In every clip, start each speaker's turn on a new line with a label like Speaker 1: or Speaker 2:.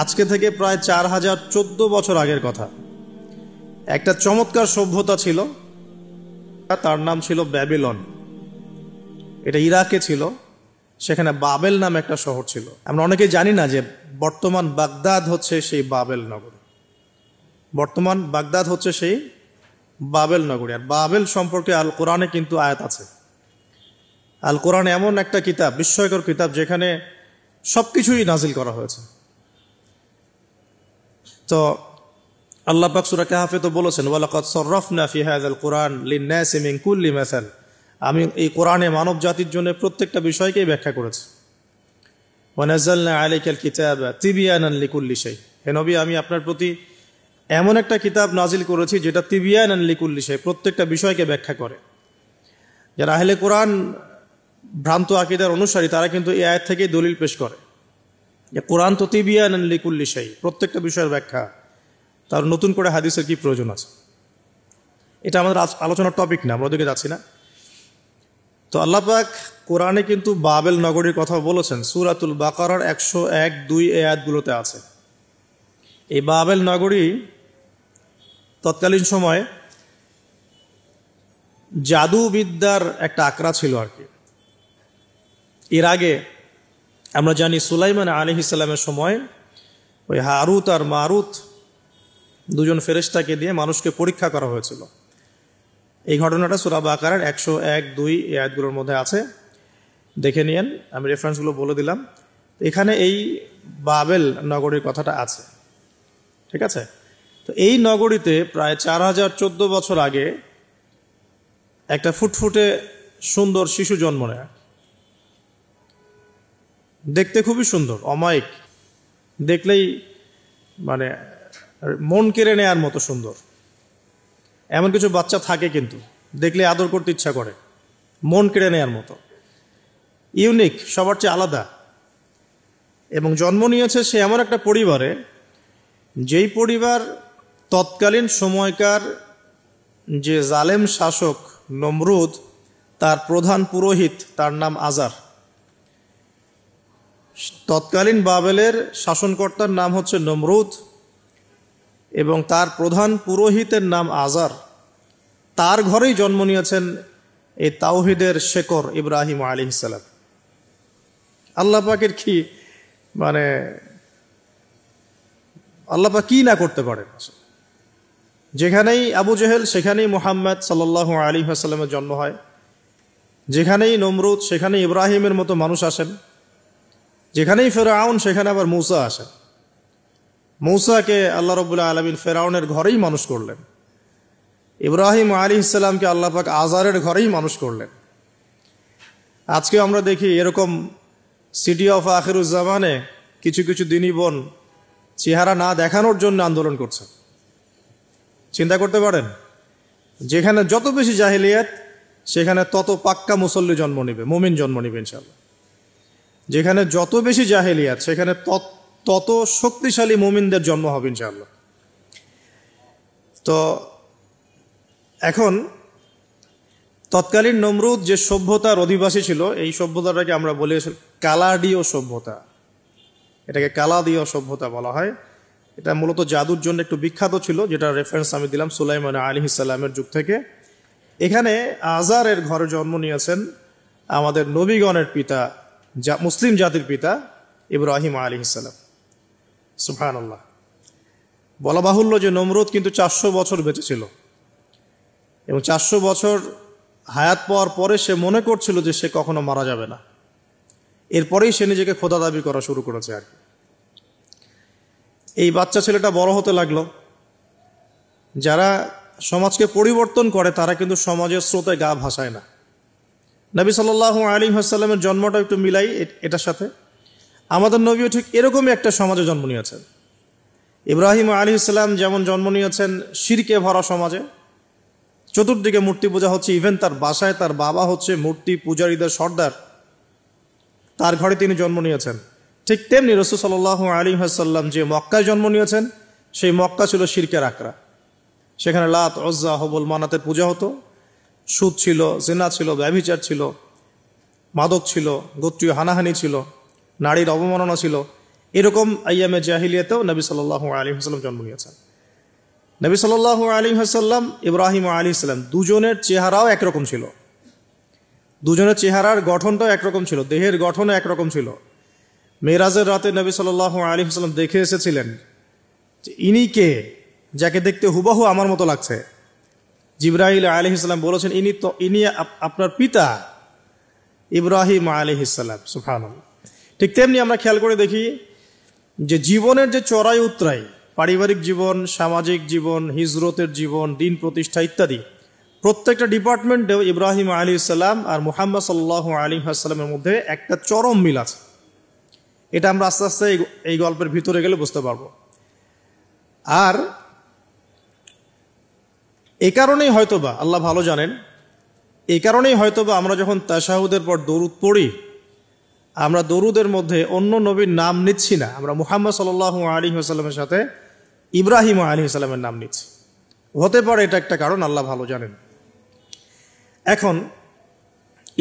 Speaker 1: আজকে থেকে প্রায় 4014 বছর আগের কথা। একটা চমৎকার সভ্যতা ছিল, তার নাম ছিল ব্যাবিলন। এটা ইরাকে ছিল। সেখানে বাবেল নামে একটা শহর ছিল। আমরা অনেকেই জানি না যে বর্তমান বাগদাদ হচ্ছে সেই বাবেল নগরী। বর্তমান বাগদাদ হচ্ছে সেই বাবেল নগরী। আর বাবেল সম্পর্কে আল কোরআনে কিন্তু আয়াত আছে। আল কোরআন এমন একটা কিতাব, বিস্ময়কর কিতাব, যেখানে সবকিছুই নাজিল করা হয়েছে। তো আল্লাহ পাক সূরা কাহফে তো বলেছেন, ওয়ালাকাদ সাররাফনা ফি হাযাল কুরআন লিন-নাসি মিন কুল্লি মাসাল। আমি এই কোরআনে মানব জাতির জন্য প্রত্যেকটা বিষয়কেই ব্যাখ্যা করেছি। ওয়া নাযালনা আলাইকাল কিতাবা তিবয়ানান লিকুল্লি শাই। হে নবী, আমি আপনার প্রতি এমন একটা কিতাব নাজিল করেছি যেটা তিবয়ানান লিকুল্লি শাই, প্রত্যেকটা বিষয়কে ব্যাখ্যা করে। যারা আহলে কোরআন ভ্রান্ত আকীদার অনুসারী, তারা কিন্তু এই আয়াত থেকেই দলিল পেশ করে যে কোরআন তো তিবয়ানান লিকুল্লি শাই, প্রত্যেকটা বিষয়ের ব্যাখ্যা। তার নতুন করে হাদিসের কি প্রয়োজন আছে? এটা আমাদের আলোচনার টপিক না, আমরা ওদিকে যাচ্ছি না। তো আল্লাহ পাক কোরআনে কিন্তু বাবেল নগরীর কথা বলেছেন। সূরাতুল বাকারার 101-2 আয়াতগুলোতে আছে। এই বাবেল নগরী তৎকালীন সময়ে জাদুবিদ্যার একটা আকড়া ছিল আর কি। এর আগে আমরা জানি সুলাইমান আলাইহিস সালামের সময় ওই হারুত আর মারুত দুজন ফেরেশতাকে দিয়ে মানুষকে পরীক্ষা করা হয়েছিল। এই ঘটনাটা সূরা বাকারার 101-2 আয়াতগুলোর মধ্যে আছে, দেখে নিয়েন। আমি রেফারেন্সগুলো বলে দিলাম। এখানে এই বাবেল নগরীর কথাটা আছে, ঠিক আছে? তো এই নগরীতে প্রায় 4014 বছর আগে একটা ফুটফুটে সুন্দর শিশু জন্ম নেয়। দেখতে খুবই সুন্দর, অমায়িক, দেখলেই মানে মন কেড়ে নেয়ার মতো সুন্দর। এমন কিছু বাচ্চা থাকে কিন্তু দেখলে আদর করতে ইচ্ছা করে, মন কেড়ে নেয়ার মতো, ইউনিক, সবার চেয়ে আলাদা। এবং জন্ম নিয়েছে সে এমন একটা পরিবারে, যেই পরিবার তৎকালীন সময়কার যে জালেম শাসক নমরুদ, তার প্রধান পুরোহিত, তার নাম আজার। তৎকালীন বাবেলের শাসনকর্তার নাম হচ্ছে নমরুদ এবং তার প্রধান পুরোহিতের নাম আজার। তার ঘরেই জন্ম নিয়েছেন এই তাওহীদের শেকর ইব্রাহিম আলাইহিস সালাম। আল্লাহ পাকের কি মানে, আল্লাহ পাক কি না করতে পারেন। যেখানেই আবু জেহেল সেখানেই মুহাম্মদ সাল্লাল্লাহু আলাইহি ওয়াসাল্লামের জন্ম হয়। যেখানেই নমরুদ সেখানেই ইব্রাহিমের মতো মানুষ আসেন। যেখানেই ফেরাউন সেখানে আবার মূসা আসেন। মূসাকে আল্লাহ রাব্বুল আলামিন ফেরাউনের ঘরেই মানুষ করলেন। ইব্রাহিম আলাইহিস সালামকে আল্লাহ পাক আজারের ঘরেই মানুষ করলেন। আজকে আমরা দেখি এরকম সিটি অফ আখিরুজ্জামানে কিছু কিছু দিনী বোন চেহারা না দেখানোর জন্য আন্দোলন করছে। চিন্তা করতে পারেন, যেখানে যত বেশি জাহেলিয়াত সেখানে তত পাক্কা মুসল্লি জন্ম নেবে, মুমিন জন্ম নেবে ইনশাআল্লাহ। যেখানে যত বেশি জাহেলিয়াত সেখানে তত শক্তিশালী মুমিনদের জন্ম হবে ইনশাআল্লাহ। তো এখন তৎকালীন নমরুদ যে সভ্যতার অধিবাসী ছিল, এই সভ্যতাটাকে আমরা বলি কালাডীয় সভ্যতা। এটাকে কালাদীয় সভ্যতা বলা হয়। এটা মূলত জাদুর জন্য একটু বিখ্যাত ছিল, যেটা রেফারেন্স আমি দিলাম সুলাইমান আলাইহিস সালামের যুগ থেকে। এখানে আজারের ঘরে জন্ম নিয়েছেন আমাদের নবীগণের পিতা, মুসলিম জাতির পিতা ইব্রাহিম আলাইহিস সালাম। সুবহানাল্লাহ। বলা বাহুল্য যে নমরুদ কিন্তু 400 বছর বেঁচে ছিল এবং 400 বছর হায়াত পাওয়ার পরে সে মনে করছিল যে সে কখনো মারা যাবে না। এরপরেই সে নিজেকে খোদা দাবি করা শুরু করেছে আর কি। এই বাচ্চা ছেলেটা বড় হতে লাগলো। যারা সমাজকে পরিবর্তন করে তারা কিন্তু সমাজের স্রোতে গা ভাসায় না। নবী সাল্লাল্লাহু আলাইহি ওয়াসাল্লামের জন্মটা একটু মিলাই এটার সাথে। আমাদের নবীও ঠিক এরকমই একটা সমাজে জন্ম নিয়েছেন। ইব্রাহিম আলাইহিস সালাম যেমন জন্ম নিয়েছেন শিরকে ভরা সমাজে, চতুর্দিকে মূর্তি পূজা হচ্ছে, ইভেন তার বাসায় তার বাবা হচ্ছে মূর্তি পূজারীদের সর্দার, তার ঘরে তিনি জন্ম নিয়েছেন। ঠিক তেমনি রাসূল সাল্লাল্লাহু আলাইহি ওয়াসাল্লাম যে মক্কায় জন্ম নিয়েছেন, সেই মক্কা ছিল শিরকের আকড়া। সেখানে লাত, উজ্জা, হুবল, মানাতের পূজা হতো। সুদ ছিল, জিনা ছিল, ব্যভিচার ছিল, মাদক ছিল, গোত্রীয় হানাহানি ছিল, নারীর অবমাননা ছিল। এরকম আইয়ামে জাহিলিয়াতেও নবী সাল্লাল্লাহু আলাইহি ওয়াসাল্লাম জন্ম নিয়েছেন। নবী সাল্লাল্লাহু আলাইহি ওয়াসাল্লাম, ইব্রাহিম আলাইহিস সালাম, দুজনের চেহারাও একরকম ছিল, দুজনের চেহারার গঠনটাও একরকম ছিল, দেহের গঠনও একরকম ছিল। মেরাজের রাতে নবী সাল্লাল্লাহু আলাইহি ওয়াসাল্লাম দেখে এসেছিলেন যে ইনি কে, যাকে দেখতে হুবহু আমার মতো লাগছে। জিবরাইল আলাইহিস সালাম বলেছেন, ইনি আপনার পিতা ইব্রাহিম আলাইহিস সালাম। সুবহানাল্লাহ। ঠিক তেমনি আমরা খেয়াল করে দেখি যে জীবনের যে চড়াই উতরাই, পারিবারিক জীবন, সামাজিক জীবন, হিজরতের জীবন, দিন প্রতিষ্ঠা ইত্যাদি, প্রত্যেকটা ডিপার্টমেন্টেও ইব্রাহিম আলাইহিস সালাম আর মুহাম্মদ সাল্লাল্লাহু আলাইহি ওয়াসাল্লামের মধ্যে একটা চরম মিল আছে। এটা আমরা আস্তে আস্তে এই গল্পের ভিতরে গেলে বুঝতে পারবো। আর এই কারণেই হয়তোবা আল্লাহ ভালো জানেন, এই কারণেই হয়তোবা আমরা যখন তাশাহুদের পর দরুদ পড়ি, আমরা দরুদের মধ্যে অন্য নবীর নাম নিচ্ছি না, আমরা মুহাম্মদ সাল্লাল্লাহু আলাইহি ওয়াসাল্লামের সাথে ইব্রাহিম আলাইহিস সালামের নাম নিচ্ছি। হতে পারে এটা একটা কারণ, আল্লাহ ভালো জানেন। এখন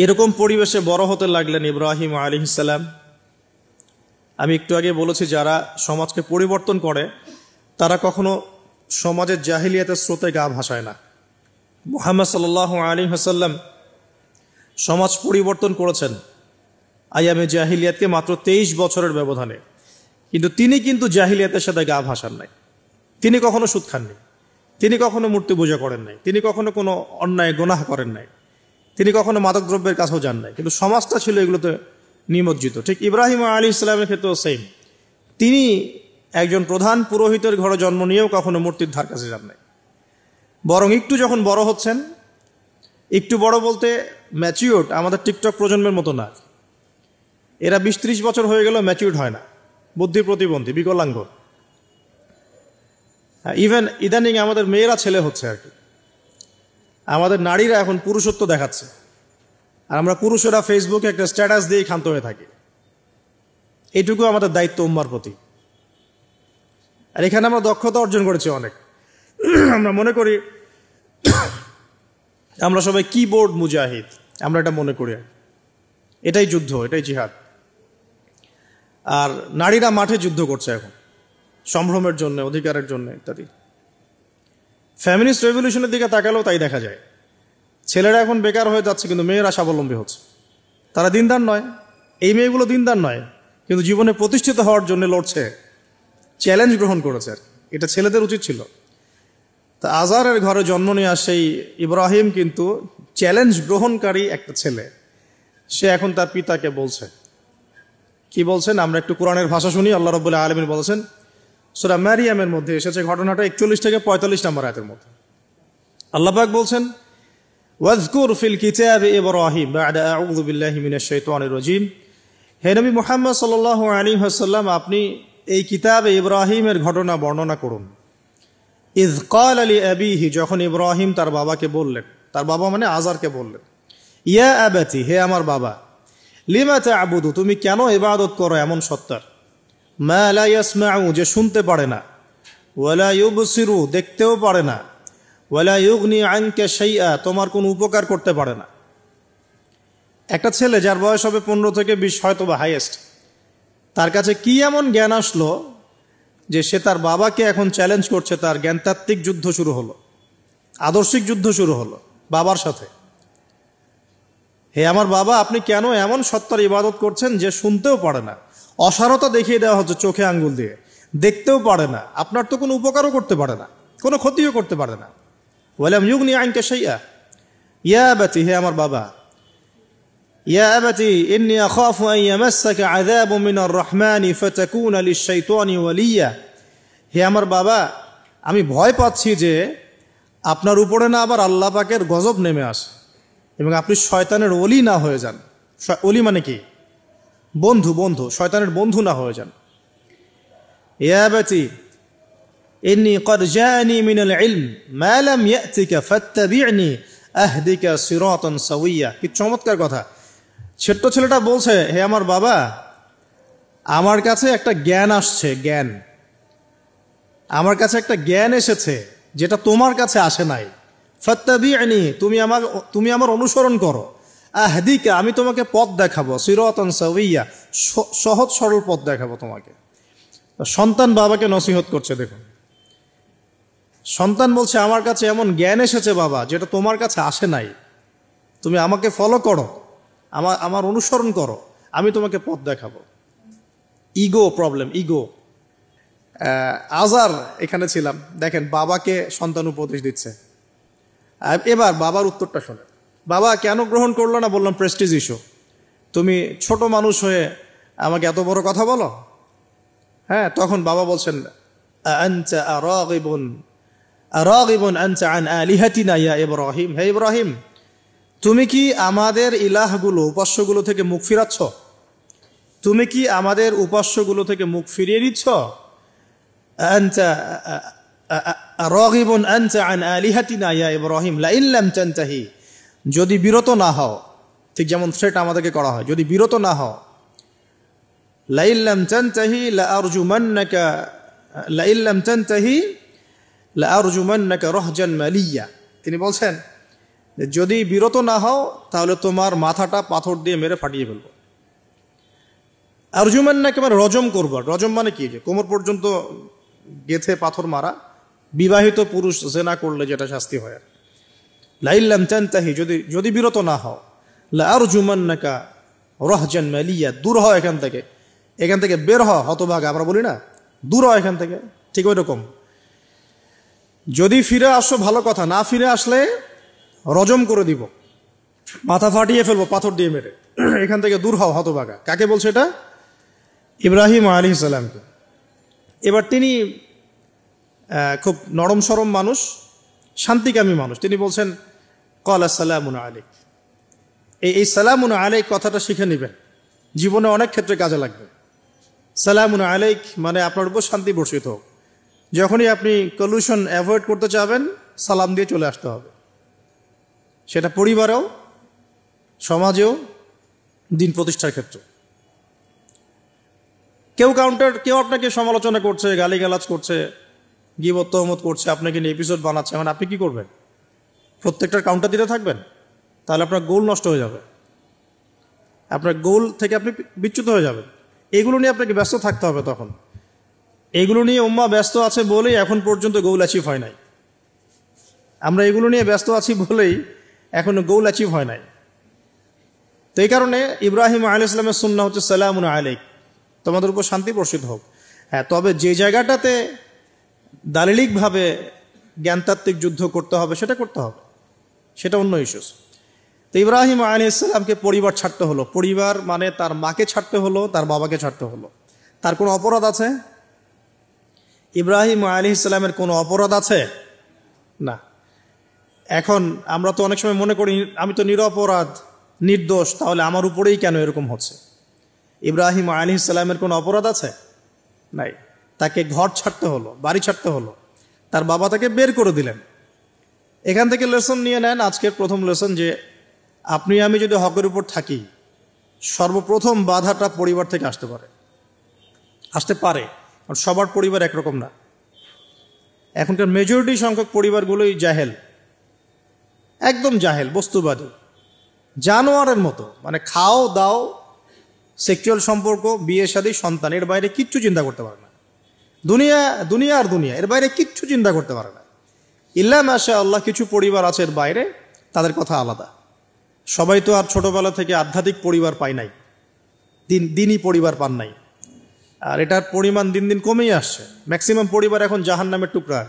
Speaker 1: এরকম পরিবেশে বড় হতে লাগলেন ইব্রাহিম আলাইহিস সালাম। আমি একটু আগে বলেছি, যারা সমাজকে পরিবর্তন করে তারা কখনো সমাজের জাহিলিয়াতের স্রোতে গা ভাসায় না। মুহাম্মদ সাল্লাল্লাহু আলাইহি ওয়াসাল্লাম সমাজ পরিবর্তন করেছেন আইয়ামে জাহিলিয়াতকে মাত্র 23 বছরের ব্যবধানে, কিন্তু তিনি জাহিলিয়াতের সাথে গা ভাসান নাই। তিনি কখনো সুদ খাননি, তিনি কখনো মূর্তি পূজা করেন নাই, তিনি কখনো কোনো অন্যায় গুনাহ করেন নাই, তিনি কখনো মাদকদ্রব্যের কাছেও যান নাই, কিন্তু সমাজটা ছিল এগুলোতে নিমজ্জিত। ঠিক ইব্রাহিম আলাইহিস সালামের ক্ষেত্রেও সেম, তিনি একজন প্রধান পুরোহিতের ঘরে জন্ম নিয়েও কখনো মূর্তির ধার কাছে যান নাই। বরং একটু যখন বড় হচ্ছেন, একটু বড় বলতে ম্যাচিউরড, আমাদের টিকটক প্রজন্মের মতো না, এরা 20-30 বছর হয়ে গেল ম্যাচিউরড হয় না, বুদ্ধি প্রতিবন্ধী, বিকলাঙ্গ। ইভেন ইদানিং আমাদের মেয়েরা ছেলে হচ্ছে আর কি, আমাদের নারীরা এখন পুরুষত্ব দেখাচ্ছে, আর আমরা পুরুষেরা ফেসবুকে একটা স্ট্যাটাস দিয়ে ক্ষান্ত হয়ে থাকি। এইটুকু আমাদের দায়িত্ব উম্মার প্রতি। আর এখানে আমরা দক্ষতা অর্জন করেছি অনেক। আমরা মনে করি আমরা সবাই কিবোর্ড মুজাহিদ, আমরা এটা মনে করি, এটাই যুদ্ধ, এটাই জিহাদ। আর নারীরা মাঠে যুদ্ধ করছে এখন সম্ভ্রমের জন্য, অধিকারের জন্য ইত্যাদি। ফ্যামিনিস্ট রেভলিউশনের দিকে তাকালেও তাই দেখা যায়। ছেলেরা এখন বেকার হয়ে যাচ্ছে, কিন্তু মেয়েরা স্বাবলম্বী হচ্ছে। তারা দিনদার নয়, এই মেয়েগুলো দিনদার নয়, কিন্তু জীবনে প্রতিষ্ঠিত হওয়ার জন্য লড়ছে, চ্যালেঞ্জ গ্রহণ করেছে। এটা ছেলেদের উচিত ছিল। তা আজারের ঘরে জন্ম নেওয়া সেই ইব্রাহিম কিন্তু চ্যালেঞ্জ গ্রহণকারী একটা ছেলে। সে এখন তার পিতাকে বলছে, কি বলছেন আমরা একটু কোরআনের ভাষা শুনি। আল্লাহ রাব্বুল আলামিন বলেছেন, সূরা মারিয়ামের মধ্যে এসেছে ঘটনাটা 41 থেকে 45 নম্বর আয়াতের মধ্যে। আল্লাহ পাক বলছেন, ওয়াজকুর ফিল কিতাবি ইব্রাহিম বা'দা আউযু বিল্লাহি মিনাশ শাইতানির রাজীম। হে নবী মুহাম্মদ সাল্লাল্লাহু আলাইহি ওয়াসাল্লাম, আপনি এই কিতাবে ইব্রাহিমের ঘটনা বর্ণনা করুন। ইয ক্বালা লিআবিহি, যখন ইব্রাহিম তার বাবাকে বললেন, তার বাবা মানে আজারকে বললেন, ইয়া আবাতি, হে আমার বাবা, লিমা তা'বুদু, তুমি কেন ইবাদত করো এমন সত্তার, মা লা ইয়াসমাউ, যে শুনতে পারে না, ওয়ালা ইউবসিরু, দেখতেও পারে না, ওয়ালা ইউগনি আনকা শাইআ, তোমার কোনো উপকার করতে পারে না। একটা ছেলে যার বয়স হবে 15 থেকে 20, হয়তো বা হাইয়েস্ট, তার কাছে কি এমন জ্ঞান আসলো যে সে তার বাবাকে এখন চ্যালেঞ্জ করছে। তার জ্ঞানতাত্ত্বিক যুদ্ধ শুরু হলো, আদর্শিক যুদ্ধ শুরু হলো বাবার সাথে। হে আমার বাবা, আপনি কেন এমন সত্তার ইবাদত করছেন যে শুনতেও পারে না, অসারতা দেখিয়ে দেওয়া হচ্ছে চোখে আঙ্গুল দিয়ে, দেখতেও পারে না, আপনার তো কোনো উপকারও করতে পারে না, কোনো ক্ষতিও করতে পারে না। ওয়ালাম ইউগনি আনকা শাইআ, ইয়া আবাতি, হে আমার বাবা, ইয়া আবাতি ইন্নী আখাফু আন ইয়ামাসসাকা আযাবুম মিনার রাহমানি ফাতাকুনা লিশ-শাইতানি ওয়ালিয়্যা, হে আমার বাবা, আমি ভয় পাচ্ছি যে আপনার উপরে না আবার আল্লাহ পাকের গজব নেমে আসে এবং আপনি শয়তানের ওলি না হয়ে যান। ওলি মানে কি? বন্ধু, বন্ধু, শয়তানের বন্ধু না হয়ে যান। ইয়া আবাতি ইন্নী ক্বাদ জাআনি মিনাল ইলম মা লাম ইয়াতিকা ফাত্তাবি'নি আহদিকা সিরাতান সাওয়্যা। কি চমৎকার কথা! ছোট্ট ছেলেটা বলছে, হে আমার বাবা, আমার কাছে একটা জ্ঞান আসছে, জ্ঞান, আমার কাছে একটা জ্ঞান এসেছে যেটা তোমার কাছে আসে নাই। ফাত্তাবি'নি, তুমি আমার অনুসরণ করো। আহদিকা, আমি তোমাকে পথ দেখাবো। সিরাতান সাওয়্যা, সহজ সরল পথ দেখাবো তোমাকে। সন্তান বাবাকে নসিহত করছে। দেখুন, সন্তান বলছে আমার কাছে এমন জ্ঞান এসেছে বাবা, যেটা তোমার কাছে আসে নাই, তুমি আমাকে ফলো করো, আমার অনুসরণ করো, আমি তোমাকে পথ দেখাবো। Ego problem, ego. আজার এখানে ছিলাম, দেখেন বাবাকে সন্তান উপদেশ দিচ্ছে। এবার বাবার উত্তরটা শোনে। বাবা কেন গ্রহণ করলো না? বললাম প্রেস্টিজ ইস্যু। তুমি ছোট মানুষ হয়ে আমাকে এত বড় কথা বলো। হ্যাঁ, তখন বাবা বলছেন আনতা আরাগিবুন আনতা আন আলিহাতিনা ইয়া ইব্রাহিম, হে ইব্রাহিম, তুমি কি আমাদের ইলাহগুলো, উপাস্যগুলো থেকে মুখ ফিরাচ্ছ? তুমি কি আমাদের উপাস্যগুলো থেকে মুখ ফিরিয়ে দিচ্ছ? আনতা রাগিবুন আনতা আন আলিহাতিনা ইয়া ইব্রাহিম লাইন লাম তানতাহি, যদি বিরত না হও, ঠিক যেমন থ্রেট আমাদেরকে করা হয়, যদি বিরত না হও, লাইন লাম তানতাহি লাআরজুমান্নাকা লাইন লাম তানতাহি লাআরজুমান্নাকা রাহজান মালিয়া। তিনি বলছেন যদি বিরত না হও তাহলে তোমার মাথাটা পাথর দিয়ে মেরে ফাটিয়ে ফেলবো। আরজুমান্নাকা মানে রজম করব। রজম মানে কি? যে কোমর পর্যন্ত গেথে পাথর মারা, বিবাহিত পুরুষ জেনা করলে যেটা শাস্তি হয়। লাইল্লাম তানতাহি, যদি বিরত না হও, লাআরজুমান্নাকা রাহজান মালিয়া, দূর হও এখান থেকে বের হও, হতভাগা আমরা বলি না, দূর হও এখান থেকে, ঠিক ওই রকম। যদি ফিরে আসো ভালো কথা, না ফিরে আসলে রজম করে দিব, মাথা ফাটিয়ে ফেলবো পাথর দিয়ে মেরে, এখান থেকে দূর হও হতভাগা। কাকে বলছে এটা? ইব্রাহিম আলাইহিস সালামকে। এবার তিনি খুব নরম সরম মানুষ, শান্তিকামী মানুষ, তিনি বলছেন ক্বালা সালামুন আলাইক। এই সালামুন আলাইক কথাটা শিখে নেবেন, জীবনে অনেক ক্ষেত্রে কাজে লাগবে। সালামুন আলাইক মানে আপনার উপর শান্তি বর্ষিত হোক। যখনই আপনি কলিউশন অ্যাভয়েড করতে চাবেন, সালাম দিয়ে চলে আসতে হবে, সেটা পরিবারেও, সমাজেও, দিন প্রতিষ্ঠার ক্ষেত্রে। কেউ আপনাকে সমালোচনা করছে, গালিগালাজ করছে, গীবত তহমত করছে, আপনাকে নিয়ে এপিসোড বানাচ্ছে, মানে আপনি কি করবেন? প্রত্যেকটার কাউন্টার দিতে থাকবেন? তাহলে আপনার গোল নষ্ট হয়ে যাবে, আপনার গোল থেকে আপনি বিচ্যুত হয়ে যাবেন। এগুলো নিয়ে আপনাকে ব্যস্ত থাকতে হবে। তখন এগুলো নিয়ে উম্মাহ ব্যস্ত আছে বলেই এখন পর্যন্ত গোল অ্যাচিভ হয় নাই। আমরা এগুলো নিয়ে ব্যস্ত আছি বলেই এখনো গোল অ্যাচিভ হয় নাই। তো এই কারণে ইব্রাহিম আলাইহিস সালামের সুন্নাহ হচ্ছে সালামুন আলাইক, তোমাদের উপর শান্তি বর্ষিত হোক। হ্যাঁ, তবে যে জায়গাটাতে দালিলিকভাবে জ্ঞানতাত্ত্বিক যুদ্ধ করতে হবে সেটা করতে হবে, সেটা অন্য ইস্যুস। তো ইব্রাহিম আলাইহিস সালামকে পরিবার ছাড়তে হলো। পরিবার মানে তার মাকে ছাড়তে হলো, তার বাবাকে ছাড়তে হলো। তার কোনো অপরাধ আছে? ইব্রাহিম আলাইহিস সালামের কোনো অপরাধ আছে? না। এখন আমরা তো অনেক সময় মনে করি আমি তো নিরপরাধ, নির্দোষ, তাহলে আমার উপরেই কেন এরকম হচ্ছে? ইব্রাহিম আলাইহিস সালামের কোনো অপরাধ আছে? নাই। তাকে ঘর ছাড়তে হলো, বাড়ি ছাড়তে হলো, তার বাবা তাকে বের করে দিলেন। এখান থেকে লেসন নিয়ে নেন, আজকের প্রথম লেসন, যে আপনি আমি যদি হকের উপর থাকি, সর্বপ্রথম বাধাটা পরিবার থেকে আসতে পারে, কারণ সবার পরিবার একরকম না। এখনকার মেজরিটি সংখ্যক পরিবারগুলোই জাহেল, একদম জাহেল, বস্তুবাদী, জানোয়ারের মতো। মানে খাও দাও, সেক্সুয়াল সম্পর্ক, বিয়ে শাদী, সন্তান, এর বাইরে কিচ্ছু চিন্তা করতে পারে না। দুনিয়া আর দুনিয়া, এর বাইরে কিচ্ছু চিন্তা করতে পারে না। ইল্লা মাশা আল্লাহ, কিছু পরিবার আছে এর বাইরে, তাদের কথা আলাদা। সবাই তো আর ছোটবেলা থেকে আধ্যাত্মিক পরিবার পায় নাই, দিনই পরিবার পান নাই। আর এটার পরিমাণ দিন দিন কমেই আসছে। ম্যাক্সিমাম পরিবার এখন জাহান্নামের টুকরা।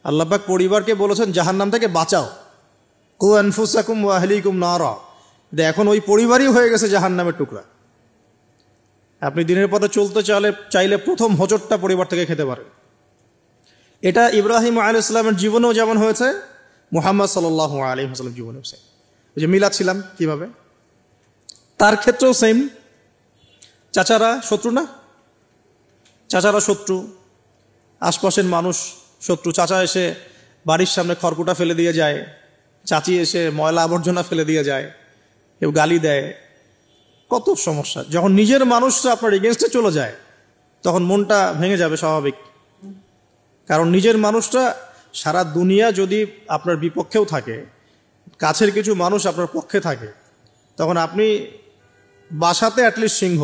Speaker 1: আল্লাহ পাক পরিবারকে বলেছেন জাহান্নাম থেকে বাঁচাও, কু আনফুসাকুম ওয়া আহলিকুম নারা। এখন ওই পরিবারই হয়ে গেছে জাহান্নামের টুকরা। আপনি দিনের পথে চলতে চাইলে প্রথম হোঁচটটা পরিবার থেকে খেতে পারেন। এটা ইব্রাহিম আলাইহিস সালামের জীবনেও যেমন হয়েছে, মুহাম্মদ সাল্লাল্লাহু আলাইহি ওয়াসাল্লাম জীবনে হয়েছে। ওই যে মিলাদ ছিলাম কিভাবে, তার ক্ষেত্রেও সেম। চাচারা শত্রু না? চাচারা শত্রু, আশপাশের মানুষ শত্রু। চাচা এসে বাড়ির সামনে খড়কুটা ফেলে দিয়ে যায়, চাচি এসে ময়লা আবর্জনা ফেলে দিয়ে যায়, কেউ গালি দেয়, কত সমস্যা। যখন নিজের মানুষরা আপনার এগেনস্টে চলে যায় তখন মনটা ভেঙে যাবে, স্বাভাবিক। কারণ নিজের মানুষটা সারা দুনিয়া যদি আপনার বিপক্ষেও থাকে, কাছের কিছু মানুষ আপনার পক্ষে থাকে, তখন আপনি বাসাতে অ্যাটলিস্ট সিংহ,